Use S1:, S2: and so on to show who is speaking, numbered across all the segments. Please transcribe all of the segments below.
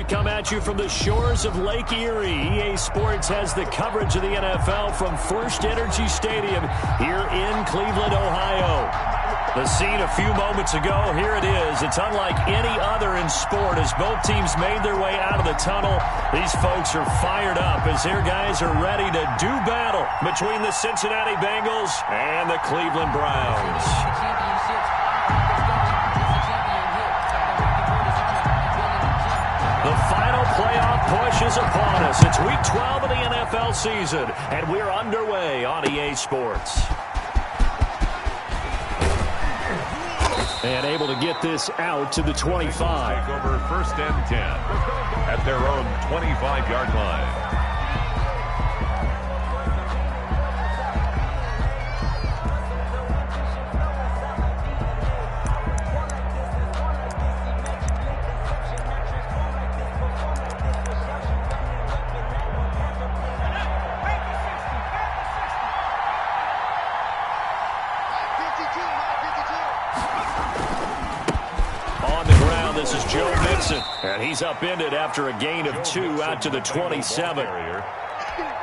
S1: come at you from the shores of Lake Erie. EA Sports has the coverage of the NFL from First Energy Stadium here in Cleveland, Ohio. The scene a few moments ago, here it is. It's unlike any other in sport as both teams made their way out of the tunnel. These folks are fired up as their guys are ready to do battle between the Cincinnati Bengals and the Cleveland Browns. The final playoff push is upon us. It's Week 12 of the NFL season, and we're underway on EA Sports. And able to get this out to the 25.
S2: Take over first and 10 at their own 25-yard line.
S1: And he's upended after a gain of 2 out to the 27.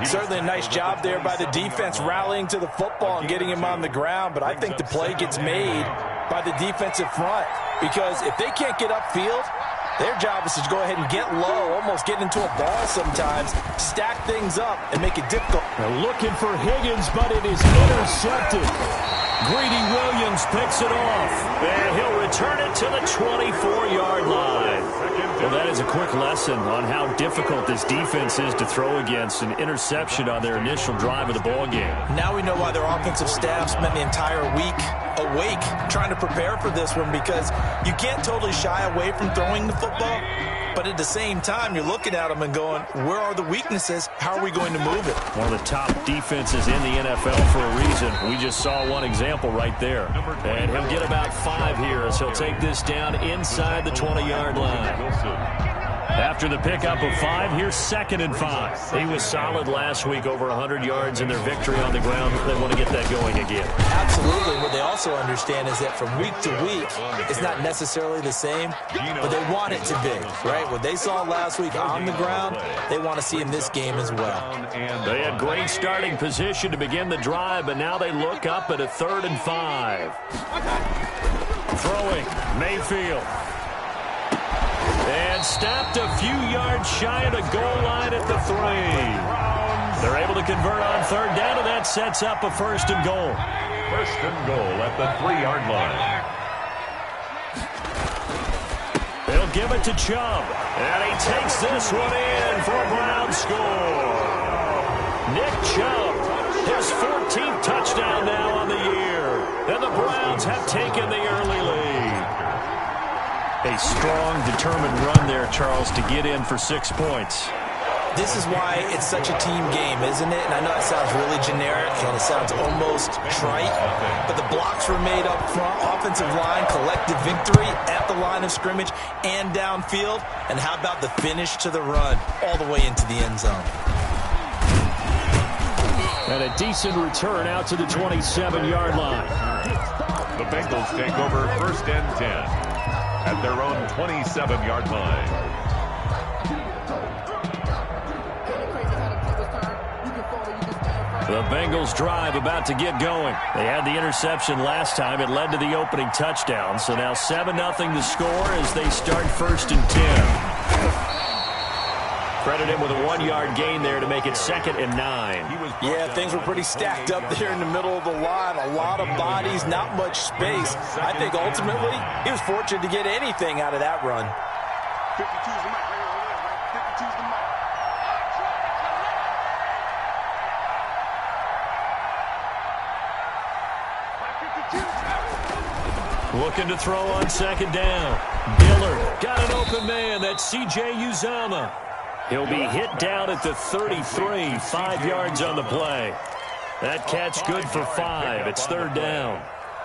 S3: Certainly a nice job there by the defense rallying to the football and getting him on the ground. But I think the play gets made by the defensive front because if they can't get upfield, their job is to go ahead and get low, almost get into a ball sometimes, stack things up, and make it difficult.
S1: They're looking for Higgins, but it is intercepted. Greedy Williams picks it off, and he'll return it to the 24-yard line. Well, that is a quick lesson on how difficult this defense is to throw against. An interception on their initial drive of the ballgame.
S3: Now we know why their offensive staff spent the entire week awake trying to prepare for this one because you can't totally shy away from throwing the football. But at the same time, you're looking at them and going, where are the weaknesses? How are we going to move it?
S1: One of the top defenses in the NFL for a reason. We just saw one example right there. And he'll get about 5 here as he'll take this down inside the 20-yard line. After the pickup of 5, here's 2nd and 5. He was solid last week, over 100 yards in their victory on the ground. They want to get that going again.
S3: Absolutely. What they also understand is that from week to week, it's not necessarily the same, but they want it to be, right? What they saw last week on the ground, they want to see in this game as well.
S1: They had great starting position to begin the drive, but now they look up at a 3rd and 5. Throwing, Mayfield. And stopped a few yards shy of the goal line at the 3. They're able to convert on 3rd down, and that sets up a 1st and goal.
S2: 1st and goal at the 3-yard line.
S1: They'll give it to Chubb, and he takes this one in for a Brown score. Nick Chubb, his 14th touchdown now on the year, and the Browns have taken the early lead. A strong, determined run there, Charles, to get in for 6 points.
S3: This is why it's such a team game, isn't it? And I know it sounds really generic and it sounds almost trite, but the blocks were made up front, offensive line, collective victory at the line of scrimmage and downfield. And how about the finish to the run all the way into the end zone?
S1: And a decent return out to the 27-yard line.
S2: The Bengals take over 1st and 10. At their own 27-yard line.
S1: The Bengals drive about to get going. They had the interception last time. It led to the opening touchdown. So now 7-0 the score as they start 1st and 10. Credit him with a 1-yard gain there to make it 2nd and 9.
S3: Yeah, things were pretty stacked up there in the middle of the line. A lot of bodies, not much space. I think ultimately he was fortunate to get anything out of that run.
S4: 52's the mic right here. 52's the mic.
S1: Looking to throw on 2nd down. Dillard got an open man. That's C.J. Uzomah. He'll be hit down at the 33, 5 yards on the play. That catch good for 5. It's 3rd down.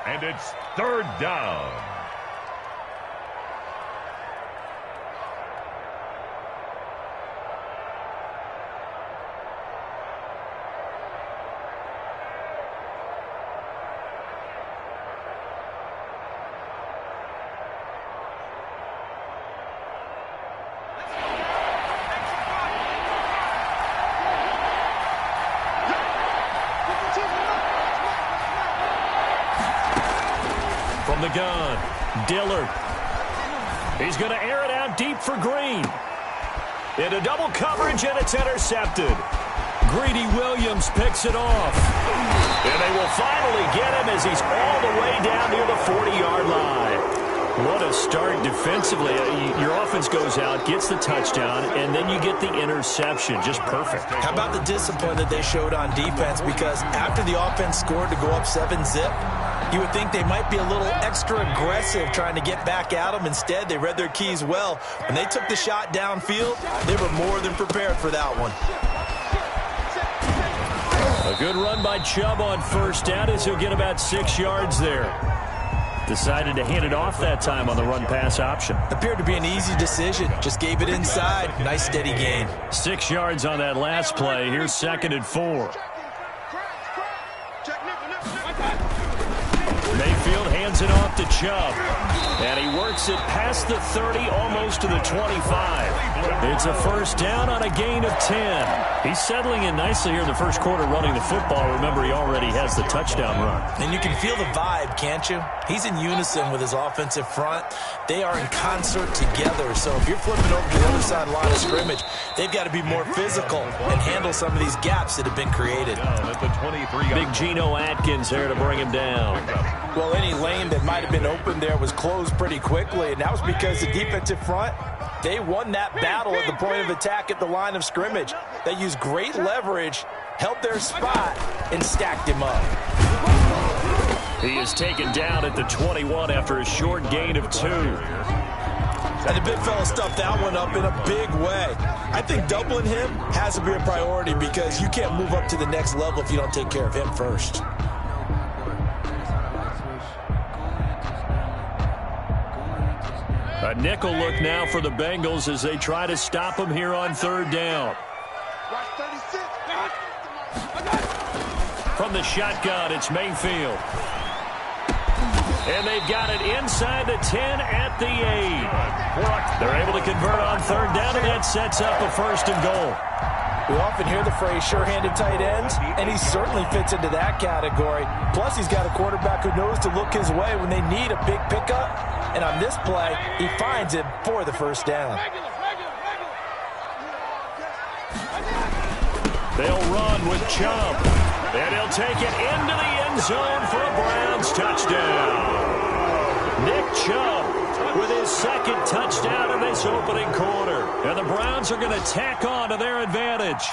S2: And it's 3rd down.
S1: From the gun, Dillard. He's going to air it out deep for Green. Into double coverage, and it's intercepted. Greedy Williams picks it off. And they will finally get him as he's all the way down near the 40-yard line. What a start defensively. Your offense goes out, gets the touchdown, and then you get the interception. Just perfect.
S3: How about the discipline that they showed on defense? Because after the offense scored to go up 7-zip, you would think they might be a little extra aggressive trying to get back at them. Instead, they read their keys well. When they took the shot downfield, they were more than prepared for that one.
S1: A good run by Chubb on first down as he'll get about 6 yards there. Decided to hand it off that time on the run-pass option.
S3: Appeared to be an easy decision. Just gave it inside. Nice steady gain.
S1: 6 yards on that last play. Here's 2nd and 4. Mayfield hands it off to Chubb. And he works it past the 30, almost to the 25. It's a first down on a gain of 10. He's settling in nicely here in the first quarter running the football. Remember, he already has the touchdown run.
S3: And you can feel the vibe, can't you? He's in unison with his offensive front. They are in concert together. So if you're flipping over to the other side line of scrimmage, they've got to be more physical and handle some of these gaps that have been created.
S1: Big Geno Atkins there to bring him down.
S3: Well, any lane that might have been open there was closed pretty quickly, and that was because the defensive front, they won that battle at the point of attack at the line of scrimmage. They used great leverage, held their spot, and stacked him up.
S1: He is taken down at the 21 after a short gain of 2.
S3: And the big fella stuffed that one up in a big way. I think doubling him has to be a priority because you can't move up to the next level if you don't take care of him first.
S1: A nickel look now for the Bengals as they try to stop him here on 3rd down. From the shotgun, it's Mayfield. And they've got it inside the 10 at the 8. They're able to convert on 3rd down, and that sets up a 1st and goal.
S3: We often hear the phrase sure-handed tight ends, and he certainly fits into that category. Plus, he's got a quarterback who knows to look his way when they need a big pickup. And on this play, he finds it for the 1st down.
S1: They'll run with Chubb. And he'll take it into the end zone for a Browns touchdown. Nick Chubb with his 2nd touchdown in this opening quarter. And the Browns are going to tack on to their advantage.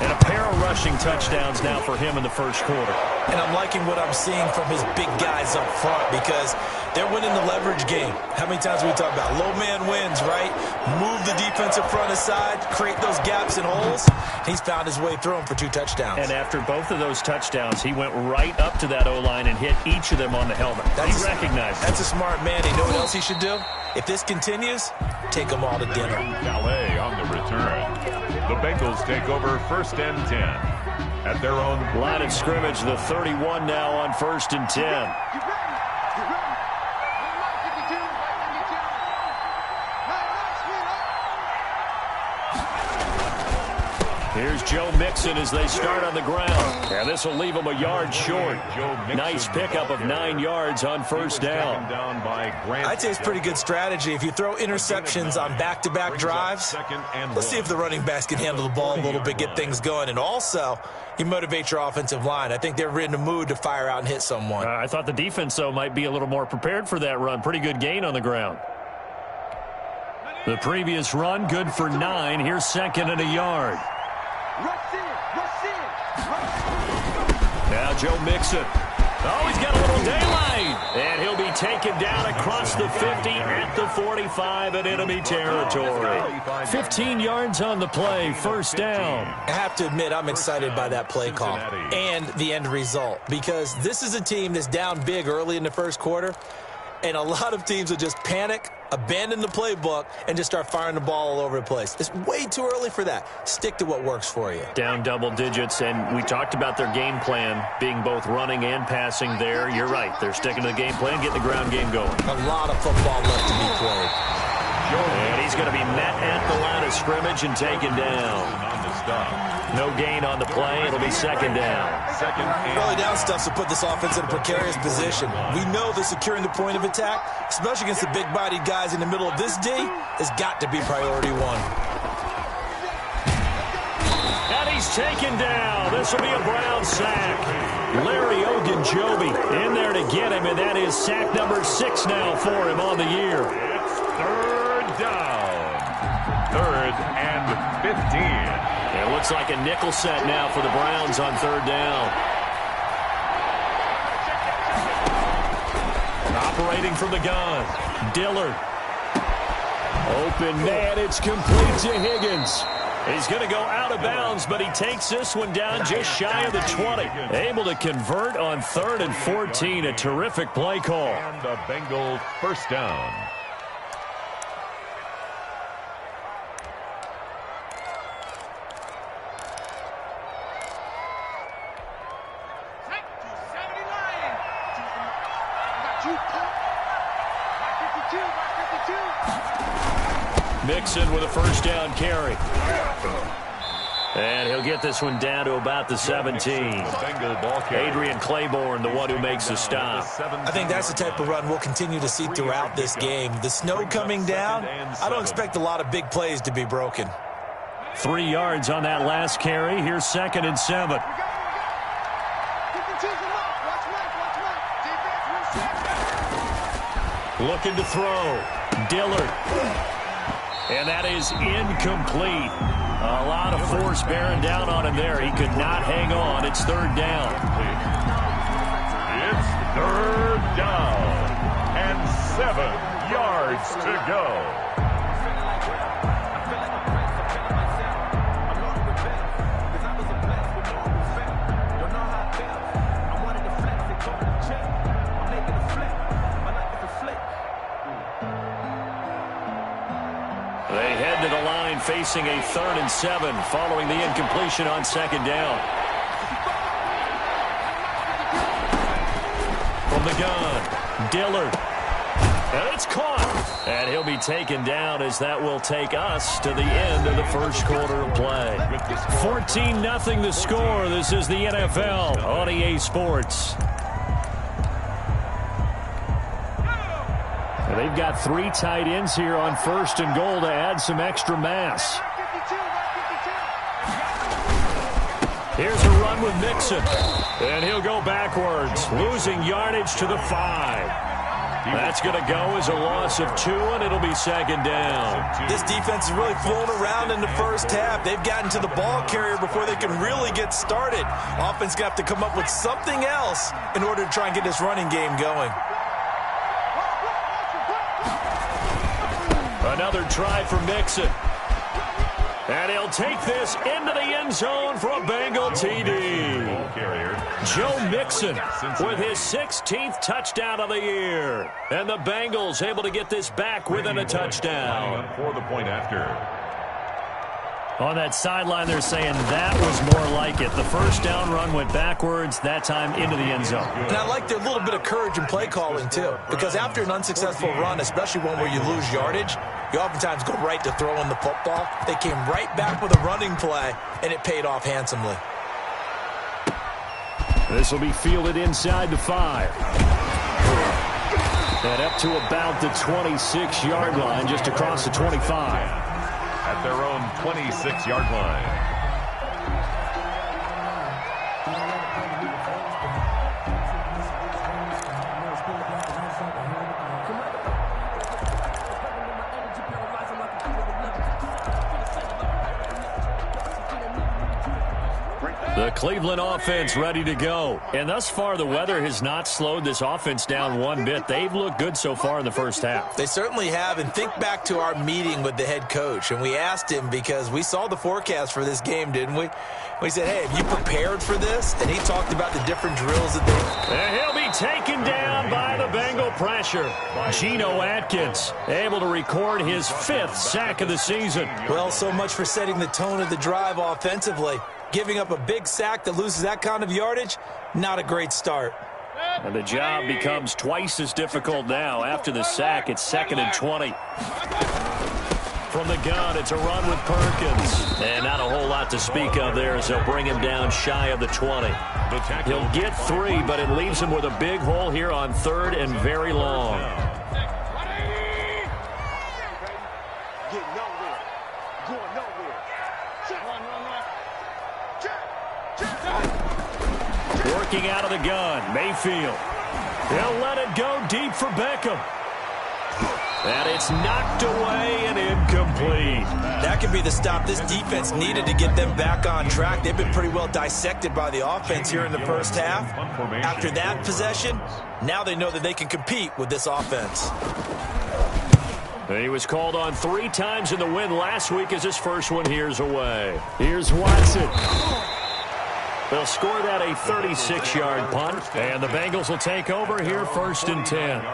S1: And a pair of rushing touchdowns now for him in the first quarter.
S3: And I'm liking what I'm seeing from his big guys up front because they're winning the leverage game. How many times we talk about low man wins, right? Move the defensive front aside, create those gaps and holes. He's found his way through them for 2 touchdowns.
S1: And after both of those touchdowns, he went right up to that O-line and hit each of them on the helmet. He recognized it.
S3: That's a smart man. You know what else he should do? If this continues, take them all to dinner.
S2: Calais on the return. The Bengals take over 1st and 10 at their own
S1: line of scrimmage. The 31 now on 1st and 10. Here's Joe Mixon as they start on the ground. And this will leave him a yard short. Nice pickup of 9 yards on 1st down.
S3: I'd say it's pretty good strategy. If you throw interceptions on back-to-back drives, let's see if the running backs can handle the ball a little bit, get things going. And also, you motivate your offensive line. I think they're in the mood to fire out and hit someone.
S1: I thought the defense, though, might be a little more prepared for that run. Pretty good gain on the ground. The previous run, good for 9. Here's 2nd and a yard. Now Joe Mixon. Oh, he's got a little daylight. And he'll be taken down across the 50 at the 45 in enemy territory. 15 yards on the play, 1st down.
S3: I have to admit, I'm excited by that play call and the end result because this is a team that's down big early in the first quarter. And a lot of teams will just panic, abandon the playbook, and just start firing the ball all over the place. It's way too early for that. Stick to what works for you.
S1: Down double digits, and we talked about their game plan being both running and passing there. You're right. They're sticking to the game plan, getting the ground game going.
S3: A lot of football left to be played.
S1: And he's going to be met at the line of scrimmage and taken down.
S2: stop.
S1: No gain on the play. It'll be second down.
S2: Second and
S3: Early down stuff to put this offense in a precarious position. We know that securing the point of attack, especially against the big-bodied guys in the middle of this D, has got to be priority one.
S1: And he's taken down. This will be a Brown sack. Larry Ogunjobi in there to get him, and that is sack number 6 now for him on the year.
S2: it's third down. Third and 15.
S1: It looks like a nickel set now for the Browns on third down. Operating from the gun, Dillard. Open man, it's complete to Higgins. He's going to go out of bounds, but he takes this one down just shy of the 20. Able to convert on third and 14. A terrific play call.
S2: And the Bengals first down.
S1: Mixon with a first down carry. And he'll get this one down to about the 17. Adrian Claiborne, the one who makes the stop.
S3: I think that's the type of run we'll continue to see throughout this game. The snow coming down, I don't expect a lot of big plays to be broken.
S1: 3 yards on that last carry. Here's second and 7. Looking to throw. Dillard. And that is incomplete. A lot of force bearing down on him there. He could not hang on. It's third down.
S2: It's third down. And 7 yards to go.
S1: They head to the line facing a third and 7 following the incompletion on second down. From the gun, Dillard. And it's caught. And he'll be taken down as that will take us to the end of the first quarter of play. 14-0 the score. This is the NFL on EA Sports. They've got 3 tight ends here on first and goal to add some extra mass. Here's a run with Mixon. And he'll go backwards, losing yardage to the 5. That's going to go as a loss of 2, and it'll be second down.
S3: This defense is really flown around in the first half. They've gotten to the ball carrier before they can really get started. Offense going to have to come up with something else in order to try and get this running game going.
S1: Another try for Mixon. And he'll take this into the end zone for a Bengal TD. Joe Mixon with his 16th touchdown of the year. And the Bengals able to get this back within a touchdown.
S2: For the point after.
S1: On that sideline, they're saying that was more like it. The first down run went backwards, that time into the end zone.
S3: And I like their little bit of courage in play calling, too. Because after an unsuccessful run, especially one where you lose yardage, you oftentimes go right to throwing the football. They came right back with a running play, and it paid off handsomely.
S1: This will be fielded inside the 5. And up to about the 26-yard line, just across the 25.
S2: At their own 26-yard line.
S1: The Cleveland offense ready to go. And thus far, the weather has not slowed this offense down one bit. They've looked good so far in the first half.
S3: They certainly have. And think back to our meeting with the head coach. And we asked him because we saw the forecast for this game, didn't we? We said, hey, have you prepared for this? And he talked about the different drills that they...
S1: And he'll be taken down by the Bengal pressure. Geno Atkins able to record his 5th sack of the season.
S3: Well, so much for setting the tone of the drive offensively. Giving up a big sack that loses that kind of yardage, not a great start.
S1: And the job becomes twice as difficult now. After the sack, it's 2nd and 20. From the gun, it's a run with Perkins. And not a whole lot to speak of there as they'll bring him down shy of the 20. He'll get 3, but it leaves him with a big hole here on 3rd and very long. Working out of the gun, Mayfield. He'll let it go deep for Beckham. And it's knocked away and incomplete.
S3: That could be the stop this defense needed to get them back on track. They've been pretty well dissected by the offense here in the first half. After that possession, now they know that they can compete with this offense.
S1: He was called on 3 times in the win last week as his first one here's away. Here's Watson. They'll score that a 36-yard punt, and the Bengals will take over here 1st and 10.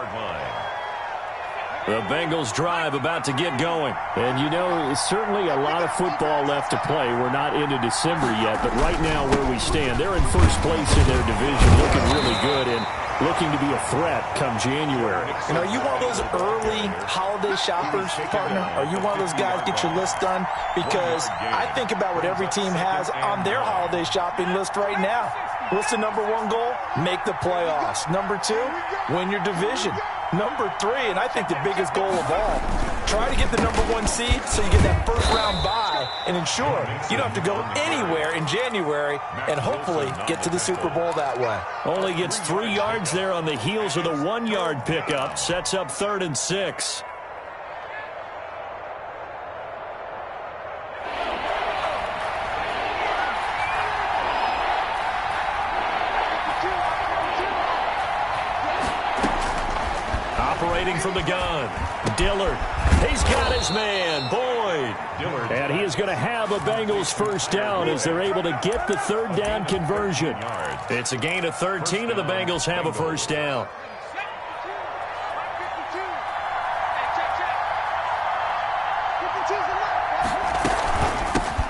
S1: The Bengals drive about to get going.
S5: And, you know, certainly a lot of football left to play. We're not into December yet, but right now where we stand, they're in first place in their division, looking really good and looking to be a threat come January.
S3: And are you one of those early holiday shoppers, partner? Are you one of those guys get your list done? Because I think about what every team has on their holiday shopping list right now. What's the number 1 goal? Make the playoffs. Number 2, win your division. Number 3, and I think the biggest goal of all, try to get the number 1 seed so you get that first-round bye and ensure you don't have to go anywhere in January and hopefully get to the Super Bowl that way.
S1: Only gets 3 yards there on the heels of the 1-yard pickup. Sets up 3rd and 6. Operating from the gun, Dillard. He's got his man, Boyd. And he is going to have a Bengals first down as they're able to get the 3rd down conversion. It's a gain of 13, and the Bengals have a first down.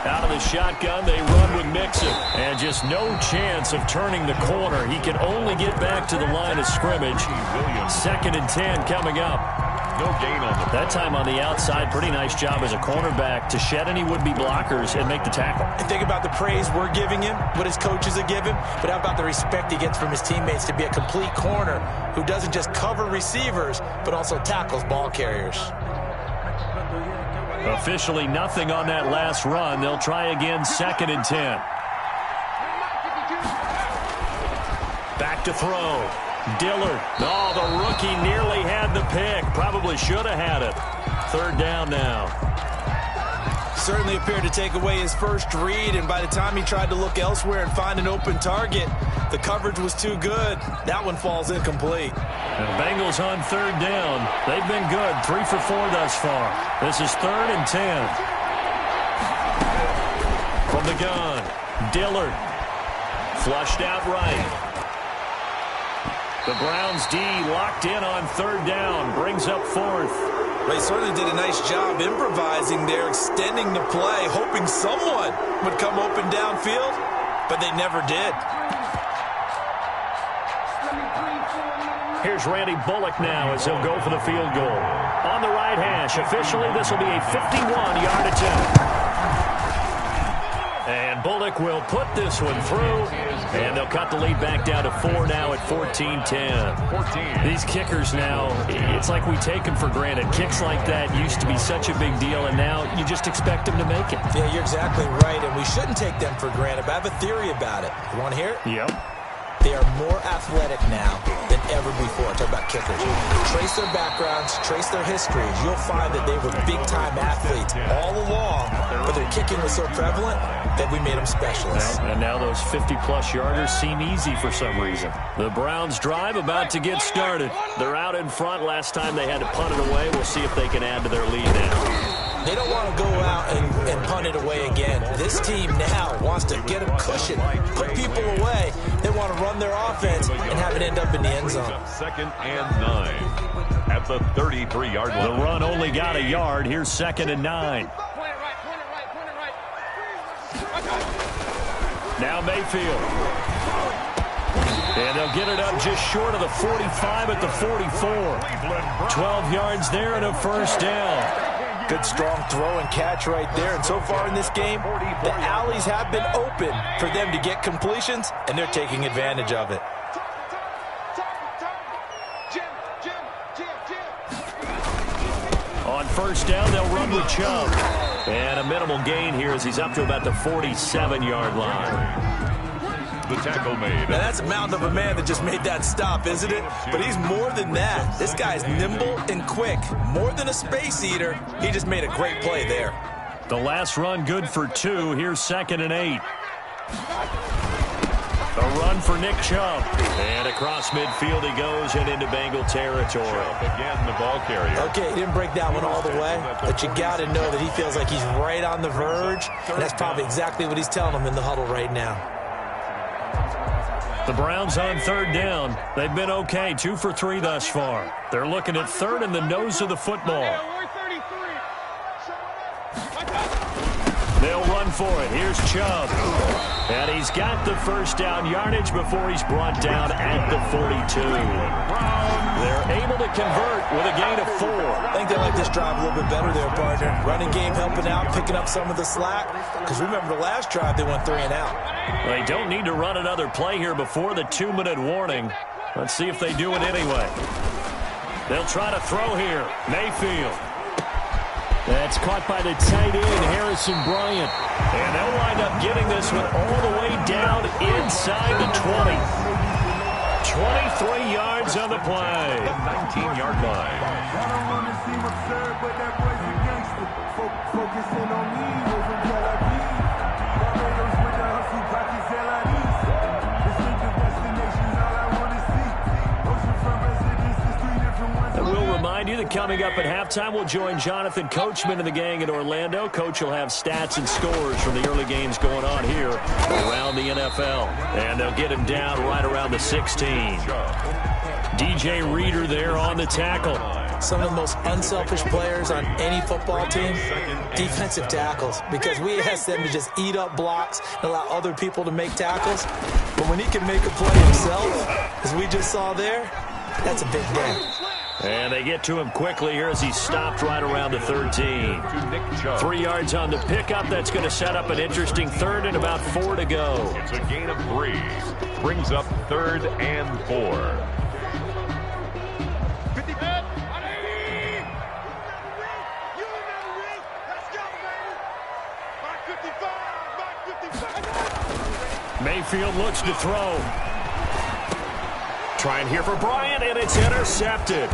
S1: Out of the shotgun, they run with Mixon. And just no chance of turning the corner. He can only get back to the line of scrimmage. 2nd and 10 coming up.
S2: No gain on the
S1: that time on the outside. Pretty nice job as a cornerback to shed any would-be blockers and make the tackle.
S3: And think about the praise we're giving him, what his coaches are giving, but how about the respect he gets from his teammates to be a complete corner who doesn't just cover receivers, but also tackles ball carriers.
S1: Officially nothing on that last run. They'll try again, 2nd and 10. Back to throw. Dillard. Oh, the rookie nearly had the pick. Probably should have had it. 3rd down now.
S3: Certainly appeared to take away his first read, and by the time he tried to look elsewhere and find an open target, the coverage was too good. That one falls incomplete.
S1: And the Bengals on 3rd down. They've been good. 3 for 4 thus far. This is 3rd and 10. From the gun, Dillard. Flushed out right. The Browns D locked in on 3rd down. Brings up 4th.
S3: They certainly did a nice job improvising there, extending the play, hoping someone would come open downfield, but they never did.
S1: Here's Randy Bullock now as he'll go for the field goal. On the right hash, officially this will be a 51-yard attempt. And Bullock will put this one through, and they'll cut the lead back down to 4 now at 14-10. These kickers now, it's like we take them for granted. Kicks like that used to be such a big deal, and now you just expect them to make it.
S3: Yeah, you're exactly right, and we shouldn't take them for granted, but I have a theory about it. You want to hear it?
S1: Yep.
S3: They are more athletic now than ever before. Talk about kickers. Trace their backgrounds, trace their histories. You'll find that they were big-time athletes all along, but their kicking was so prevalent that we made them specialists.
S1: And now those 50-plus yarders seem easy for some reason. The Browns drive about to get started. They're out in front. Last time they had to punt it away. We'll see if they can add to their lead now.
S3: They don't want to go out and punt it away again. This team now wants to get a cushion, put people away. They want to run their offense and have it end up in the end zone.
S2: 2nd and 9 at the 33-yard line.
S1: The run only got a yard. Here's 2nd and 9. Now Mayfield. And they'll get it up just short of the 45 at the 44. 12 yards there and a first down.
S3: Good strong throw and catch right there. And so far in this game, the alleys have been open for them to get completions, and they're taking advantage of it.
S1: On first down, they'll run with Chubb. And a minimal gain here as he's up to about the 47-yard line.
S2: The tackle made.
S3: Now that's a mountain of a man that just made that stop, isn't it? But he's more than that. This guy's nimble and quick. More than a space eater. He just made a great play there.
S1: The last run good for 2. Here's 2nd and 8. A run for Nick Chubb. And across midfield he goes and into Bengal territory.
S2: Again, the ball carrier.
S3: Okay, he didn't break that one all the way, but you got to know that he feels like he's right on the verge, and that's probably exactly what he's telling him in the huddle right now.
S1: The Browns on 3rd down. They've been okay, 2 for 3 thus far. They're looking at 3rd and the nose of the football. They'll run for it. Here's Chubb. And he's got the first down yardage before he's brought down at the 42. They're able to convert with a gain of 4.
S3: I think they like this drive a little bit better there, partner. Running game helping out, picking up some of the slack. Because remember the last drive, they went 3 and out.
S1: They don't need to run another play here before the 2-minute warning. Let's see if they do it anyway. They'll try to throw here. Mayfield. That's caught by the tight end, Harrison Bryant. And they'll wind up getting this one all the way down inside the 20. 23 yards on the play.
S2: 19-yard line.
S1: Remind you that coming up at halftime, we'll join Jonathan Coachman and the gang in Orlando. Coach will have stats and scores from the early games going on here around the NFL. And they'll get him down right around the 16. DJ Reader there on the tackle.
S3: Some of the most unselfish players on any football team, defensive tackles, because we ask them to just eat up blocks and allow other people to make tackles. But when he can make a play himself, as we just saw there, that's a big day.
S1: And they get to him quickly here as he's stopped right around the 13. 3 yards on the pickup. That's going to set up an interesting 3rd and about 4 to go.
S2: It's a gain of 3. Brings up 3rd and 4.
S1: Mayfield looks to throw. Trying here for Bryant, and it's intercepted.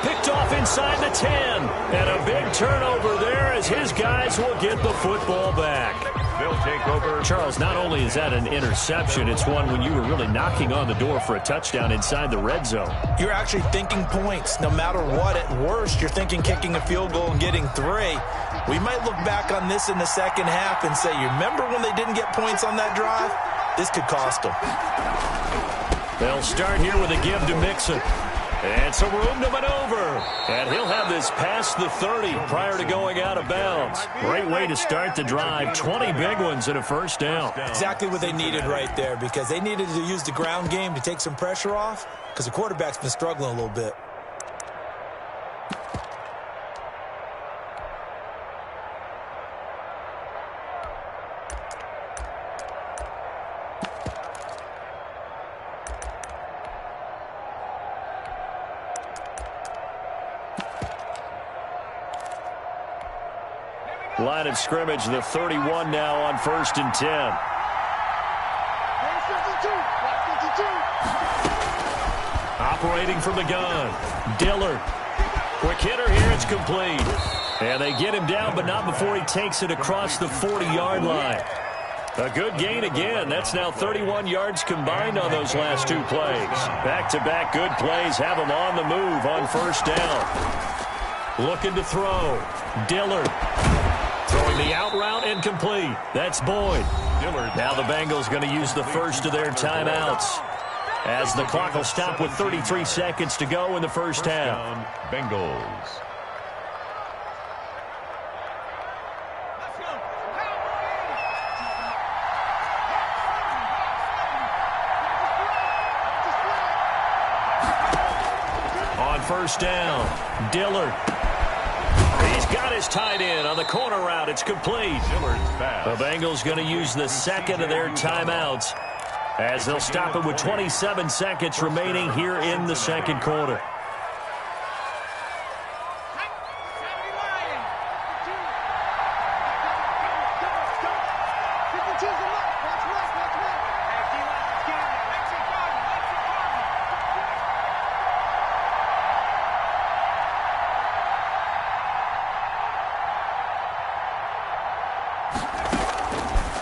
S1: Picked off inside the 10. And a big turnover there as his guys will get the football back.
S2: They'll take over.
S1: Charles, not only is that an interception, it's one when you were really knocking on the door for a touchdown inside the red zone.
S3: You're actually thinking points. No matter what, at worst, you're thinking kicking a field goal and getting 3. We might look back on this in the second half and say, you remember when they didn't get points on that drive? This could cost them.
S1: They'll start here with a give to Mixon. And some room to maneuver. And he'll have this past the 30 prior to going out of bounds. Great way to start the drive. 20 big ones and a first down.
S3: Exactly what they needed right there, because they needed to use the ground game to take some pressure off, because the quarterback's been struggling a little bit.
S1: Line of scrimmage, the 31 now on 1st and 10. Operating from the gun. Dillard. Quick hitter here, it's complete. And they get him down, but not before he takes it across the 40-yard line. A good gain again. That's now 31 yards combined on those last 2 plays. Back-to-back good plays have him on the move on 1st down. Looking to throw. Dillard. Throwing the out route incomplete. That's Boyd.
S2: Dillard.
S1: Now the Bengals going to use the first of their timeouts as the clock will stop with 33 seconds to go in the first half.
S2: Bengals.
S1: On 1st down, Dillard. He's got his tight end on the corner route. It's complete. The Bengals going to use the second of their timeouts as they'll stop it with 27 seconds remaining here in the second quarter.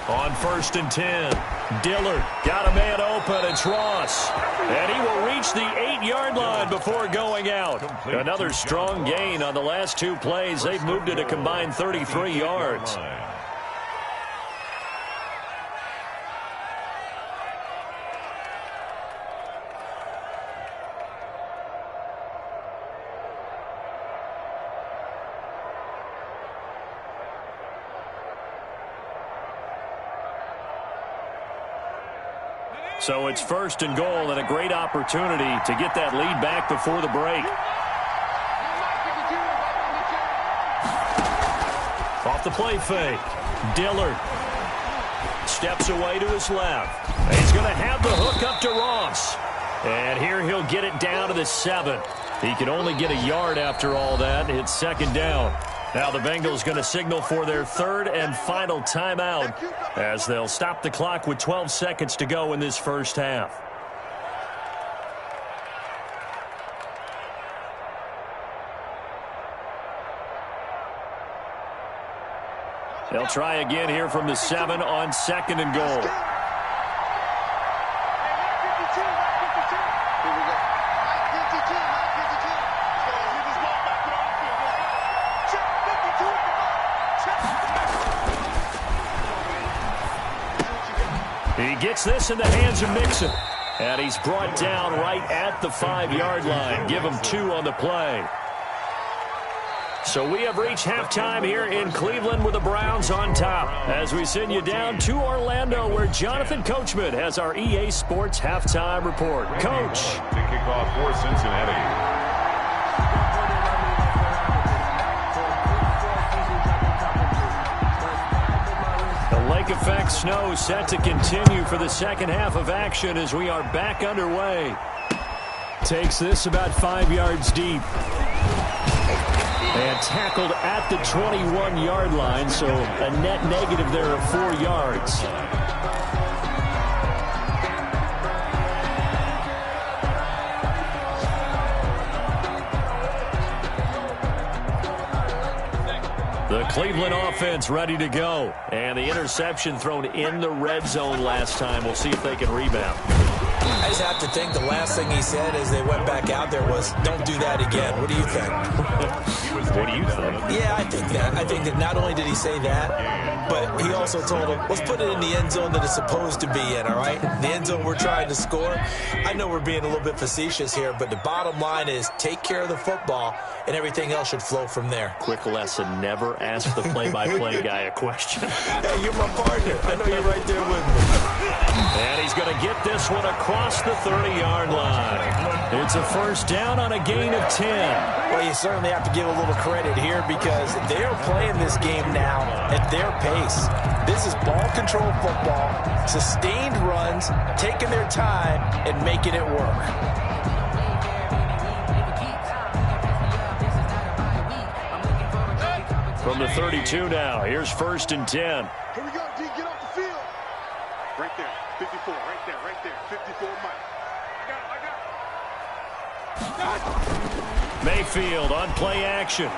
S1: On 1st and 10, Dillard got a man open. It's Ross. And he will reach the 8-yard line before going out. Another strong gain on the last 2 plays. They've moved it a combined 33 yards. So it's 1st and goal and a great opportunity to get that lead back before the break. Off the play fake. Dillard steps away to his left. He's going to have the hook up to Ross. And here he'll get it down to the 7. He can only get a yard after all that. It's 2nd down. Now the Bengals going to signal for their 3rd and final timeout as they'll stop the clock with 12 seconds to go in this first half. They'll try again here from the 7 on 2nd and goal. He gets this in the hands of Mixon. And he's brought down right at the 5-yard line. Give him 2 on the play. So we have reached halftime here in Cleveland with the Browns on top. As we send you down to Orlando where Jonathan Coachman has our EA Sports halftime report. Coach.
S2: To kick off for Cincinnati.
S1: Lake effect snow set to continue for the second half of action as we are back underway. Takes this about 5 yards deep. And tackled at the 21-yard line, so a net negative there of 4 yards. The Cleveland offense ready to go. And the interception thrown in the red zone last time. We'll see if they can rebound.
S3: I just have to think the last thing he said as they went back out there was, don't do that again. What do you think?
S1: What do you think?
S3: Yeah, I think that. I think that not only did he say that, but he also told him, let's put it in the end zone that it's supposed to be in, all right? The end zone we're trying to score. I know we're being a little bit facetious here, but the bottom line is take care of the football, and everything else should flow from there.
S1: Quick lesson, never ask the play-by-play guy a question.
S3: Hey, you're my partner. I know you're right there with me.
S1: And he's going to get this one across the 30-yard line. It's a first down on a gain of 10.
S3: Well, you certainly have to give a little credit here because they're playing this game now at their pace. This is ball control football, sustained runs, taking their time, and making it work.
S1: From the 32 now, here's 1st and 10.
S4: Here we go, D, get off the field. Right there, 54, right there, 54, Mike. I got it.
S1: Mayfield on play action.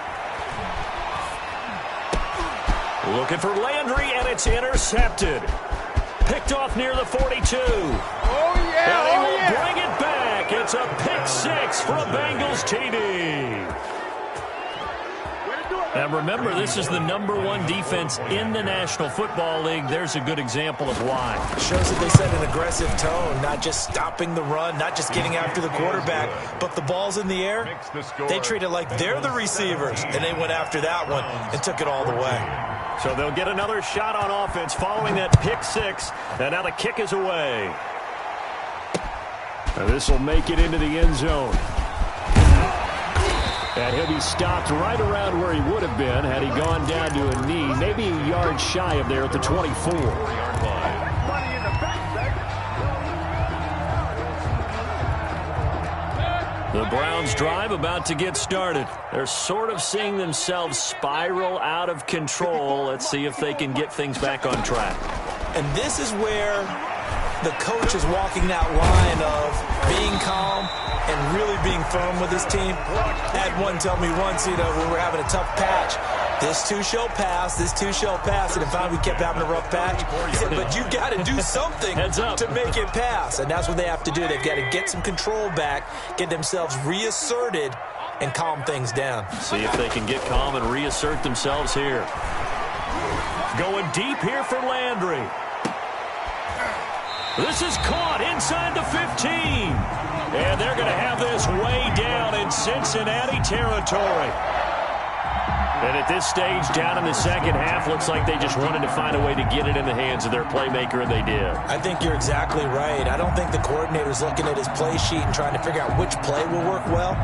S1: Looking for Landry, and it's intercepted. Picked off near the 42.
S4: Oh, yeah,
S1: and he will bring it back. It's a pick 6 for a Bengals TD. And remember, this is the #1 defense in the National Football League. There's a good example of why.
S3: Shows that they set an aggressive tone, not just stopping the run, not just getting after the quarterback, but the ball's in the air. They treat it like they're the receivers, and they went after that one and took it all the way.
S1: So they'll get another shot on offense following that pick 6, and now the kick is away. This will make it into the end zone.
S5: And he'll be stopped right around where he would have been had he gone down to a knee, maybe a yard shy of there at the 24. The Browns drive about to get started. They're sort of seeing themselves spiral out of control. Let's see if they can get things back on track.
S3: And this is where the coach is walking that line of being calm and really being firm with his team. I had one tell me once, when we were having a tough patch, this too shall pass, this too shall pass. And finally we kept having a rough patch. He said, but you got to do something to make it pass. And that's what they have to do. They've got to get some control back, get themselves reasserted, and calm things down.
S5: See if they can get calm and reassert themselves here. Going deep here for Landry. This is caught inside the 15. And they're going to have this way down in Cincinnati territory. And at this stage, down in the second half, looks like they just wanted to find a way to get it in the hands of their playmaker, and they did.
S3: I think you're exactly right. I don't think the coordinator's looking at his play sheet and trying to figure out which play will work well.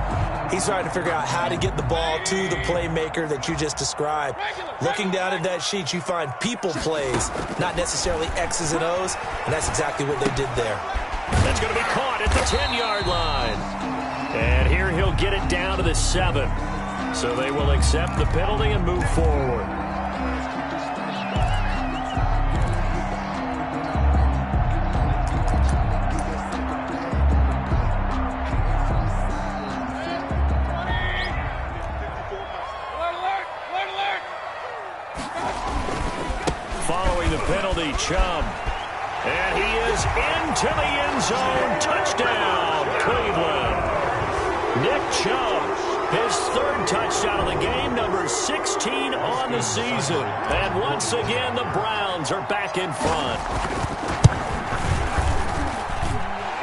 S3: He's trying to figure out how to get the ball to the playmaker that you just described. Looking down at that sheet, you find people plays, not necessarily X's and O's, and that's exactly what they did there.
S5: That's going to be caught at the 10-yard line. And here he'll get it down to the 7. So they will accept the penalty and move forward. Following the penalty, Chubb. And he is into the end zone. Touchdown, Cleveland. Nick Chubb. His third touchdown of the game, number 16 on the season. And once again, the Browns are back in front.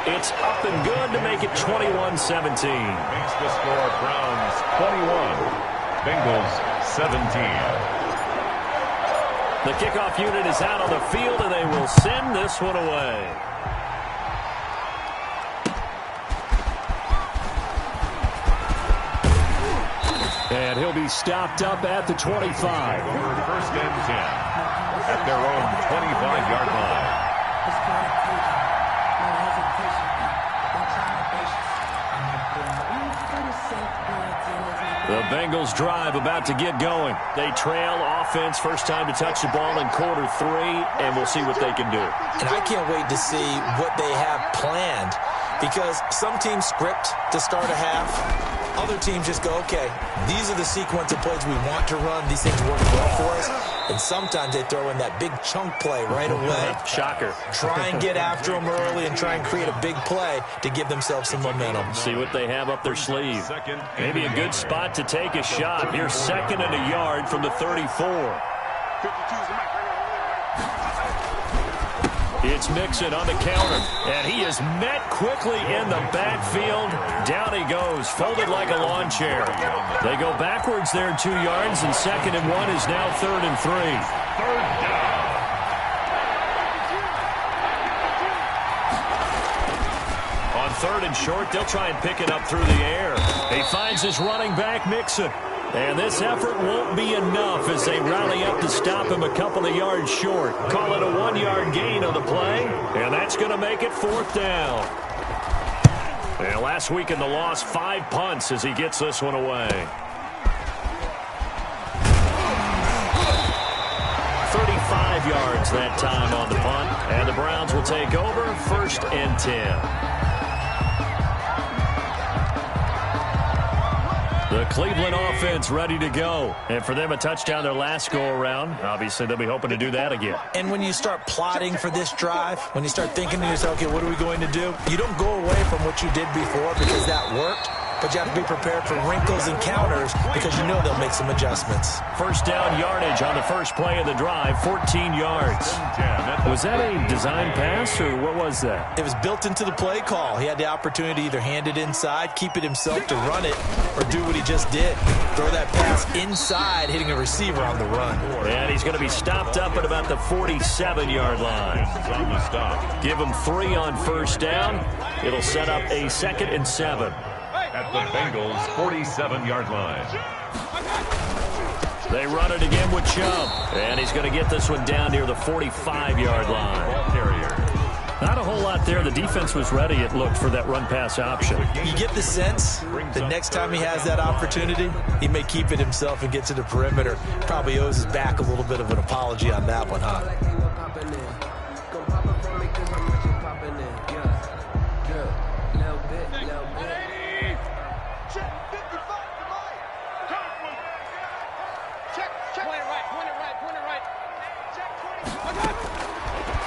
S5: It's up and good to make it 21-17.
S2: Makes the score Browns 21, Bengals 17.
S5: The kickoff unit is out on the field, and they will send this one away. And he'll be stopped up at the 25.
S2: Over first and 10 at their own 25-yard line.
S5: The Bengals drive about to get going. They trail offense, first time to touch the ball in quarter 3, and we'll see what they can do.
S3: And I can't wait to see what they have planned, because some teams script to start a half. Other teams just go, okay, these are the sequence of plays we want to run. These things work well for us. And sometimes they throw in that big chunk play right away.
S5: Shocker.
S3: Try and get after them early and try and create a big play to give themselves some momentum.
S5: See what they have up their sleeve. Maybe a good spot to take a shot. Here's 2nd and a yard from the 34. It's Mixon on the counter, and he is met quickly in the backfield. Down he goes, folded like a lawn chair. They go backwards there 2 yards, and 2nd and 1 is now 3rd and 3.
S2: Third down.
S5: On 3rd and short, they'll try and pick it up through the air. He finds his running back, Mixon. And this effort won't be enough as they rally up to stop him a couple of yards short. Call it a 1-yard gain on the play, and that's going to make it 4th down. And last week in the loss, 5 punts as he gets this one away. 35 yards that time on the punt, and the Browns will take over 1st and 10. The Cleveland offense ready to go. And for them, a touchdown their last go-around. Obviously, they'll be hoping to do that again.
S3: And when you start plotting for this drive, when you start thinking to yourself, okay, what are we going to do? You don't go away from what you did before because that worked. But you have to be prepared for wrinkles and counters because you know they'll make some adjustments.
S5: First down yardage on the first play of the drive, 14 yards. Was that a design pass, or what was that?
S3: It was built into the play call. He had the opportunity to either hand it inside, keep it himself to run it, or do what he just did. Throw that pass inside, hitting a receiver on the run.
S5: And he's going to be stopped up at about the 47-yard line.
S2: On the stop.
S5: Give him 3 on first down. It'll set up a 2nd and 7.
S2: at the Bengals' 47-yard line.
S1: They run it again with Chubb. And he's going to get this one down near the 45-yard line.
S2: Ball carrier.
S1: Not a whole lot there. The defense was ready, it looked, for that run-pass option.
S3: You get the sense the next time he has that opportunity, he may keep it himself and get to the perimeter. Probably owes his back a little bit of an apology on that one, huh?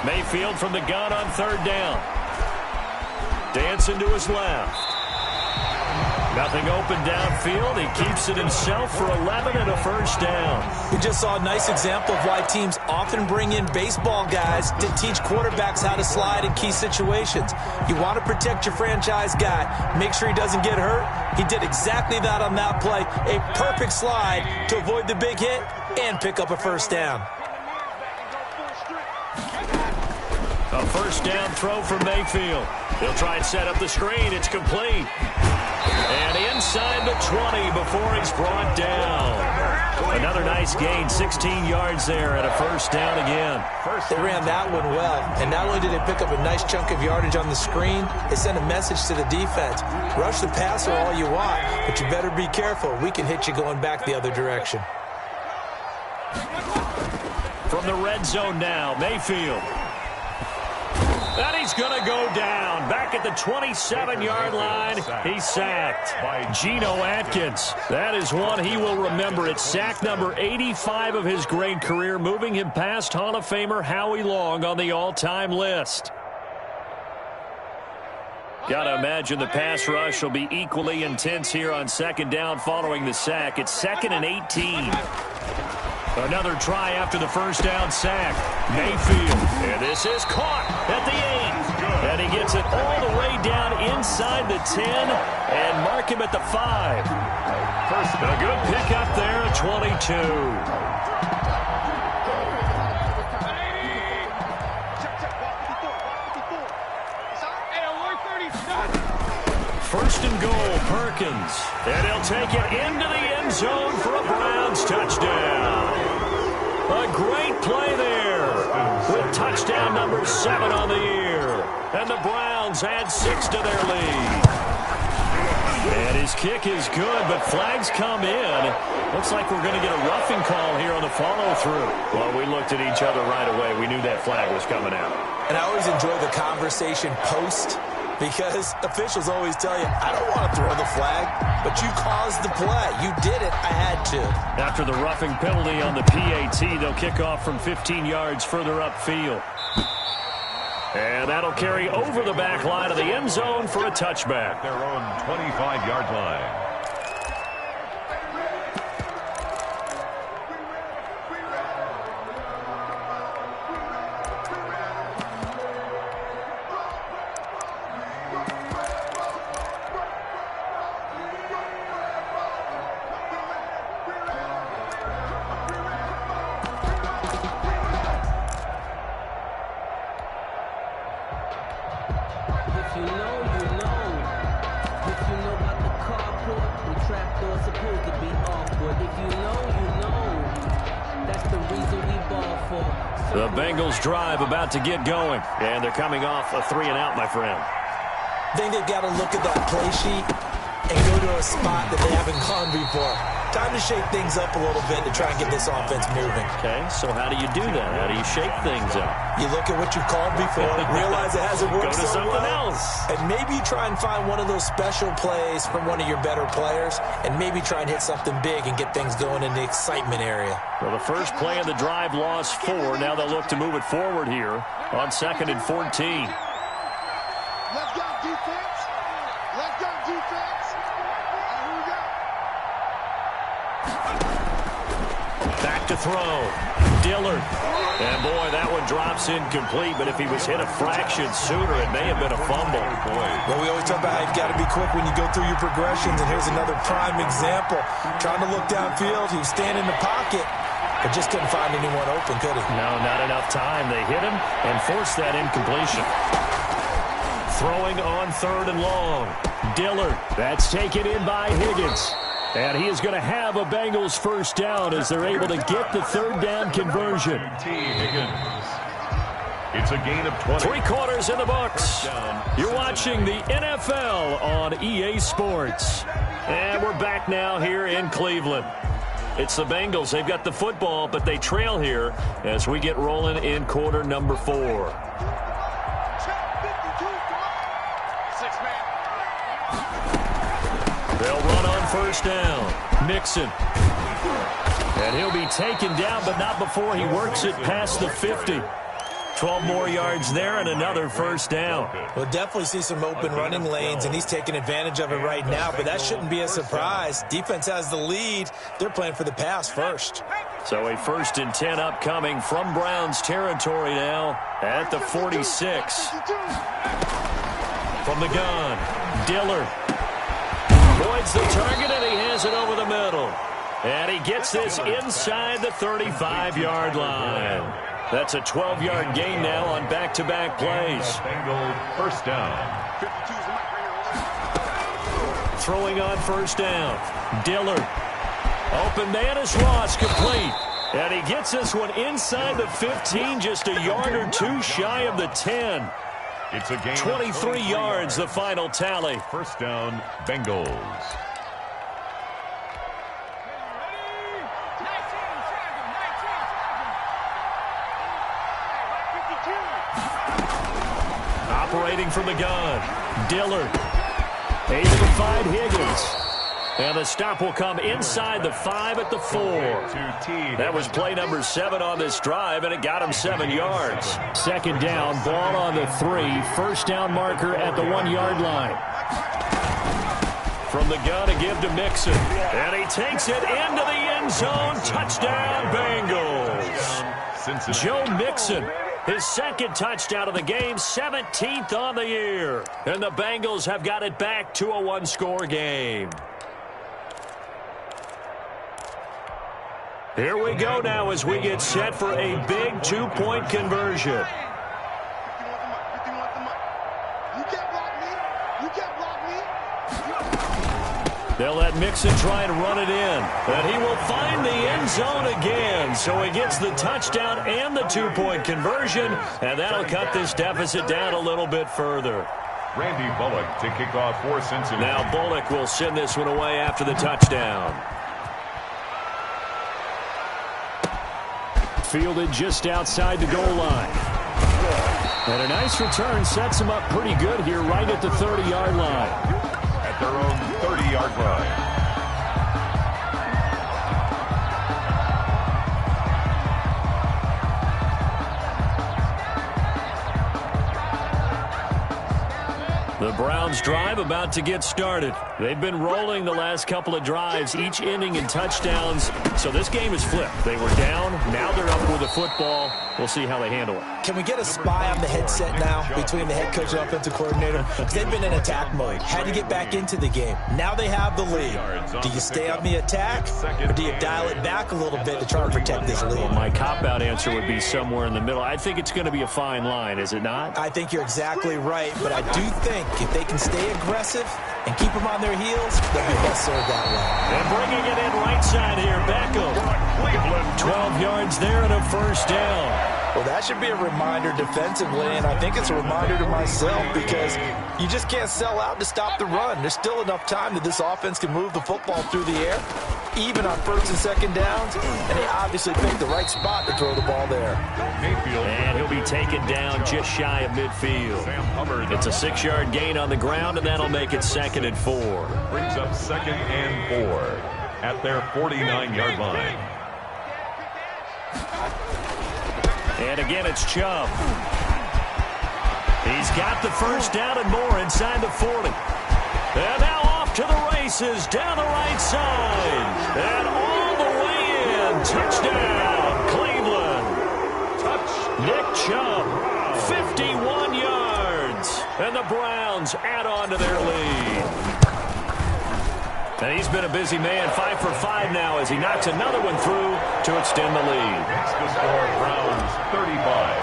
S1: Mayfield from the gun on third down. Dancing to his left. Nothing open downfield. He keeps it himself for 11 and a first down.
S3: We just saw a nice example of why teams often bring in baseball guys to teach quarterbacks how to slide in key situations. You want to protect your franchise guy. Make sure he doesn't get hurt. He did exactly that on that play. A perfect slide to avoid the big hit and pick up a first down.
S1: A first down throw from Mayfield. He'll try and set up the screen. It's complete. And inside the 20 before he's brought down. Another nice gain, 16 yards there, and a first down again.
S3: They ran that one well, and not only did they pick up a nice chunk of yardage on the screen, they sent a message to the defense. Rush the passer all you want, but you better be careful. We can hit you going back the other direction.
S1: From the red zone now, Mayfield. And he's going to go down. Back at the 27-yard line, he's sacked by Geno Atkins. That is one he will remember. It's sack number 85 of his great career, moving him past Hall of Famer Howie Long on the all-time list. Got to imagine the pass rush will be equally intense here on second down following the sack. It's 2nd and 18. Another try after the first down sack. Mayfield. And this is caught at the 8. And he gets it all the way down inside the 10 and mark him at the 5. First, a good pickup there at 22. First and goal, Perkins. And he'll take it into the end zone for a Browns touchdown. A great play there with touchdown number 7 on the year. And the Browns add 6 to their lead. And his kick is good, but flags come in. Looks like we're going to get a roughing call here on the follow-through. Well, we looked at each other right away. We knew that flag was coming out.
S3: And I always enjoy the conversation post, because officials always tell you, I don't want to throw the flag, but you caused the play. You did it. I had to. After the roughing penalty on the PAT, they'll kick off from 15 yards further upfield. And that'll carry over the back line of the end zone for a touchback.
S2: Their own 25-yard line.
S1: The Bengals drive about to get going, and they're coming off a 3-and-out, my friend.
S3: I think they've got to look at that play sheet and go to a spot that they haven't gone before. Time to shake things up a little bit to try and get this offense moving.
S1: Okay, so how do you do that? How do you shake things up?
S3: You look at what you've called before, realize it hasn't worked
S1: so
S3: so
S1: something
S3: well,
S1: else.
S3: and maybe try and find one of those special plays from one of your better players, and maybe try and hit something big and get things going in the excitement area.
S1: Well, the first play of the drive lost 4. Now they'll look to move it forward here on 2nd and 14.
S4: Left guard defense. Left guard defense. Here we go.
S1: Back to throw. Dillard. And, boy, that one drops incomplete, but if he was hit a fraction sooner, it may have been a fumble.
S3: Well, we always talk about how you've got to be quick when you go through your progressions, and here's another prime example. Trying to look downfield, he was standing in the pocket, but just couldn't find anyone open, could he?
S1: No, not enough time. They hit him and forced that incompletion. Throwing on 3rd and long. Dillard. That's taken in by Higgins. And he is going to have a Bengals first down as they're able to get the third down conversion.
S2: It's a gain of 20.
S1: 3 quarters in the books. You're watching the NFL on EA Sports. And we're back now here in Cleveland. It's the Bengals. They've got the football, but they trail here as we get rolling in quarter number 4. They'll run on first down. Mixon. And he'll be taken down, but not before he works it past the 50. 12 more yards there and another first down.
S3: We'll definitely see some open running lanes, and he's taking advantage of it right now, but that shouldn't be a surprise. Defense has the lead. They're playing for the pass first.
S1: So a 1st and 10 upcoming from Browns territory now at the 46. From the gun, Dillard avoids the target, and he has it over the middle. And he gets this inside the 35-yard line. That's a 12-yard gain now on back-to-back plays.
S2: Bengals first down.
S1: Throwing on first down. Dillard. Open man is Ross, complete. And he gets this one inside the 15, just a yard or 2 shy of the 10.
S2: It's a gain
S1: 23 yards, the final tally.
S2: First down, Bengals.
S1: Operating from the gun, Dillard able to find Higgins. And the stop will come inside the 5 at the 4. That was play number 7 on this drive, and it got him 7 yards. 2nd down, ball on the 3. First down marker at the 1-yard line. From the gun, a give to Mixon. And he takes it into the end zone. Touchdown, Bengals. Joe Mixon. His 2nd touchdown of the game, 17th on the year. And the Bengals have got it back to a 1-score game. Here we go now as we get set for a big 2-point conversion. They'll let Mixon try and run it in. And he will find the end zone again. So he gets the touchdown and the 2-point conversion. And that'll cut this deficit down a little bit further.
S2: Randy Bullock to kick off for Cincinnati.
S1: Now Bullock will send this one away after the touchdown. Fielded just outside the goal line. And a nice return sets him up pretty good here right at the 30-yard line.
S2: At their own 30-yard line.
S1: The Browns drive about to get started. They've been rolling the last couple of drives, each ending in touchdowns. So this game is flipped. They were down. Now they're up with the football. We'll see how they handle it.
S3: Can we get a spy on the headset now between the head coach and offensive coordinator? Because they've been in attack mode. Had to get back into the game. Now they have the lead. Do you stay on the attack, or do you dial it back a little bit to try and protect this lead?
S1: Well, my cop-out answer would be somewhere in the middle. I think it's going to be a fine line, is it not?
S3: I think you're exactly right, but I do think if they can stay aggressive and keep them on their heels, they'll be best served that way.
S1: And bringing it in right side here, Beckham. 12 yards there and a first down.
S3: Well, that should be a reminder defensively, and I think it's a reminder to myself because you just can't sell out to stop the run. There's still enough time that this offense can move the football through the air, even on 1st and 2nd downs, and they obviously picked the right spot to throw the ball there.
S1: And he'll be taken down just shy of midfield. It's a 6-yard gain on the ground, and that'll make it 2nd and 4.
S2: Brings up 2nd and 4 at their 49-yard line.
S1: And again, it's Chubb. He's got the first down and more inside the 40. And now off to the races down the right side. And all the way in. Touchdown, Cleveland. Nick Chubb, 51 yards. And the Browns add on to their lead. And he's been a busy man, 5 for 5 now as he knocks another one through to extend the lead.
S2: Makes the score Browns 35,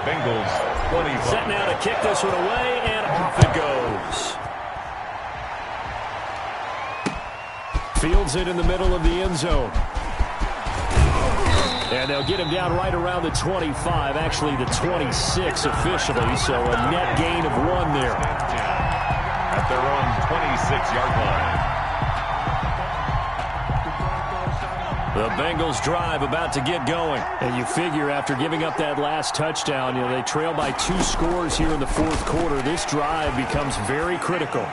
S2: Bengals 25.
S1: Set now to kick this one away, and off it goes.
S5: Fields it in the middle of the end zone. And they'll get him down right around the 25, actually the 26 officially, so a net gain of 1 there.
S2: At their own 26-yard line.
S1: The Bengals drive about to get going.
S5: And you figure after giving up that last touchdown, they trail by 2 scores here in the fourth quarter. This drive becomes very critical.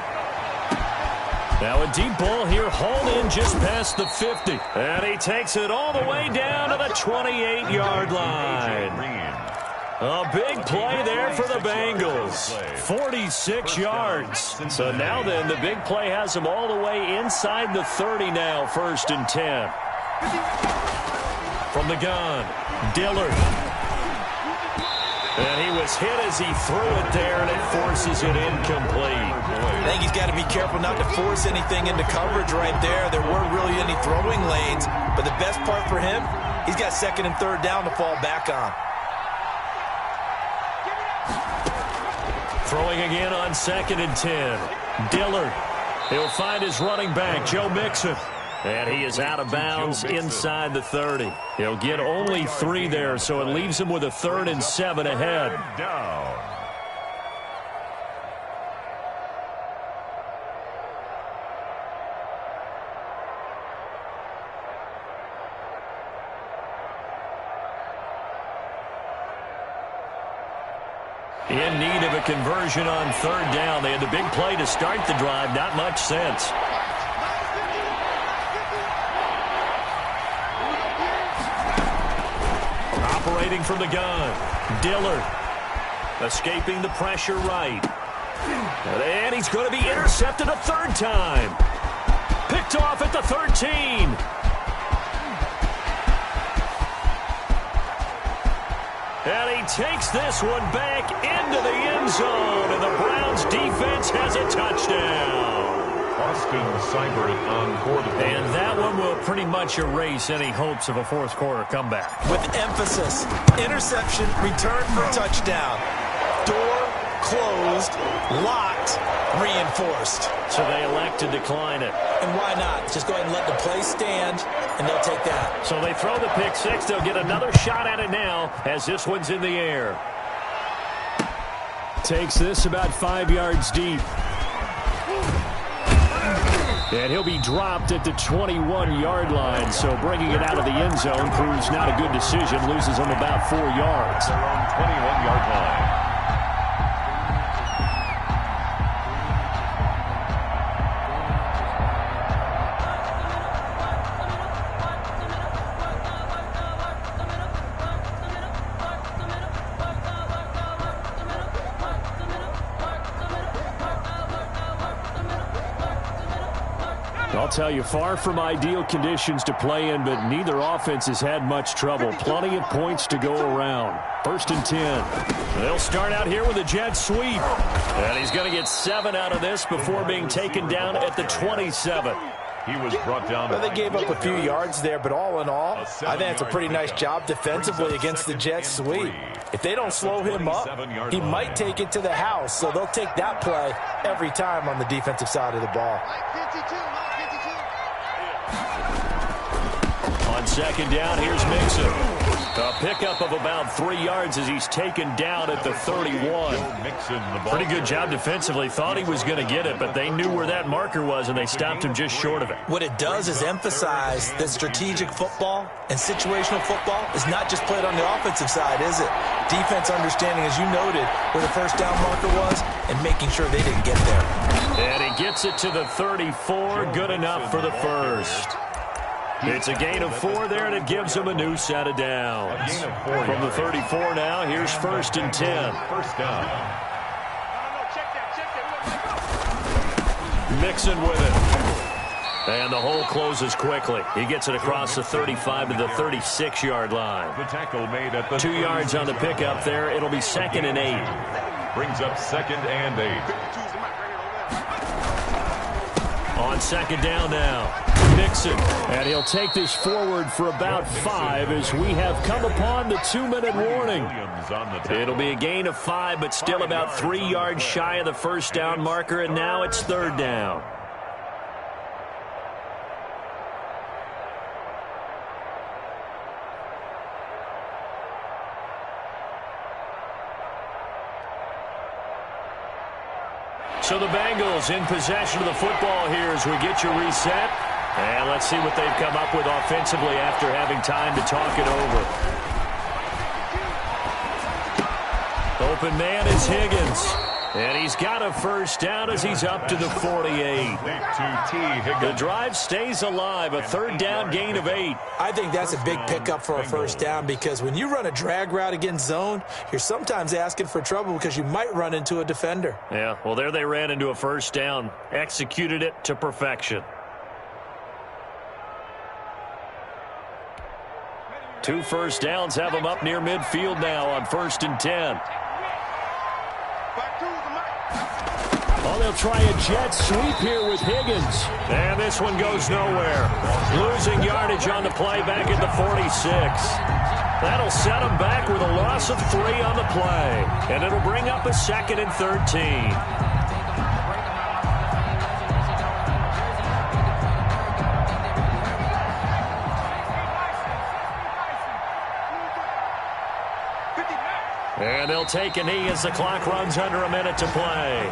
S1: Now a deep ball here, hauled in just past the 50. And he takes it all the way down to the 28-yard line. A big play there for the Bengals. 46 yards. So now then, the big play has them all the way inside the 30 now, 1st and 10. From the gun, Dillard. And he was hit as he threw it there, and it forces it incomplete.
S3: I think he's got to be careful not to force anything into coverage right there. There weren't really any throwing lanes, but the best part for him, he's got 2nd and 3rd down to fall back on.
S1: Throwing again on 2nd and 10. Dillard. He'll find his running back, Joe Mixon. And he is out of bounds inside the 30. He'll get only 3 there, so it leaves him with a 3rd and 7 ahead. In need of a conversion on 3rd down. They had the big play to start the drive. Not much sense. Operating from the gun. Dillard. Escaping the pressure right. And he's going to be intercepted a 3rd time. Picked off at the 13. And he takes this one back into the end zone. And the Browns defense has a touchdown.
S2: Austin Seibert on for the
S1: And that one will pretty much erase any hopes of a fourth quarter comeback.
S3: With emphasis, interception, return for touchdown. Door closed, locked, reinforced.
S1: So they elect to decline it.
S3: And why not? Just go ahead and let the play stand, and they'll take that.
S1: So they throw the pick 6. They'll get another shot at it now as this one's in the air.
S5: Takes this about 5 yards deep. And he'll be dropped at the 21-yard line, so bringing it out of the end zone proves not a good decision. Loses him about 4 yards.
S2: their own 21-yard line.
S5: I'll tell you, far from ideal conditions to play in, but neither offense has had much trouble. Plenty of points to go around. 1st and 10.
S1: They'll start out here with a jet sweep. And he's going to get 7 out of this before being taken down at the 27.
S2: He was brought down.
S3: Well, they gave up a few yards there, but all in all, I think it's a pretty nice job defensively against the jet sweep. If they don't slow him up, he might take it to the house, so they'll take that play every time on the defensive side of the ball.
S1: On 2nd down, here's Mixon. A pickup of about 3 yards as he's taken down at the 31. Pretty good job defensively. Thought he was going to get it, but they knew where that marker was, and they stopped him just short of it.
S3: What it does is emphasize that strategic football and situational football is not just played on the offensive side, is it? Defense understanding, as you noted, where the 1st down marker was and making sure they didn't get there.
S1: And he gets it to the 34. Good enough for the 1st. It's a gain of 4 there, and it gives them a new set of downs. From the 34 now, here's 1st and 10.
S2: First down.
S1: Mixon with it. And the hole closes quickly. He gets it across the 35 to the 36-yard line.
S2: The tackle made at the
S1: 2 yards on the pickup there. It'll be 2nd and 8.
S2: Brings up 2nd and 8.
S1: On 2nd down now. Mixon, and he'll take this forward for about 5 as we have come upon the 2-minute warning. It'll be a gain of 5, but still about 3 yards shy of the 1st down marker, and now it's 3rd down. So the Bengals in possession of the football here as we get you reset. And let's see what they've come up with offensively after having time to talk it over. Open man is Higgins. And he's got a first down as he's up to the 48. The drive stays alive, a third down gain of 8.
S3: I think that's a big pickup for a first down because when you run a drag route against zone, you're sometimes asking for trouble because you might run into a defender.
S1: Yeah, well, there they ran into a first down, executed it to perfection. 2 first downs have them up near midfield now on 1st and 10. Oh, they'll try a jet sweep here with Higgins. And this one goes nowhere. Losing yardage on the play back at the 46. That'll set them back with a loss of 3 on the play. And it'll bring up a 2nd and 13. And they'll take a knee as the clock runs under a minute to play.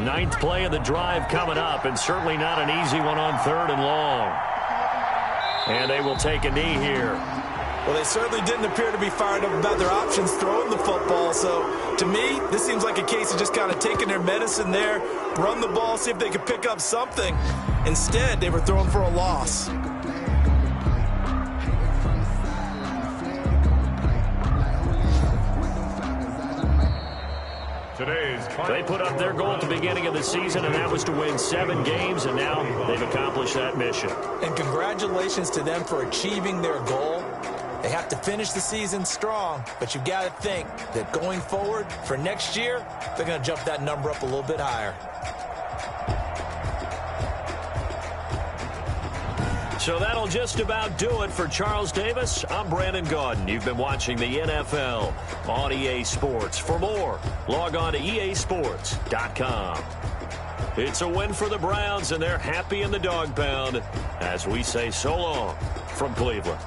S1: Ninth play of the drive coming up, and certainly not an easy one on 3rd and long. And they will take a knee here.
S3: Well, they certainly didn't appear to be fired up about their options throwing the football. So, to me, this seems like a case of just kind of taking their medicine there, run the ball, see if they could pick up something. Instead, they were throwing for a loss.
S1: They put up their goal at the beginning of the season, and that was to win 7 games, and now they've accomplished that mission.
S3: And congratulations to them for achieving their goal. They have to finish the season strong, but you've got to think that going forward for next year, they're going to jump that number up a little bit higher.
S1: So that'll just about do it for Charles Davis. I'm Brandon Gaudin. You've been watching the NFL on EA Sports. For more, log on to easports.com. It's a win for the Browns, and they're happy in the dog pound as we say so long from Cleveland.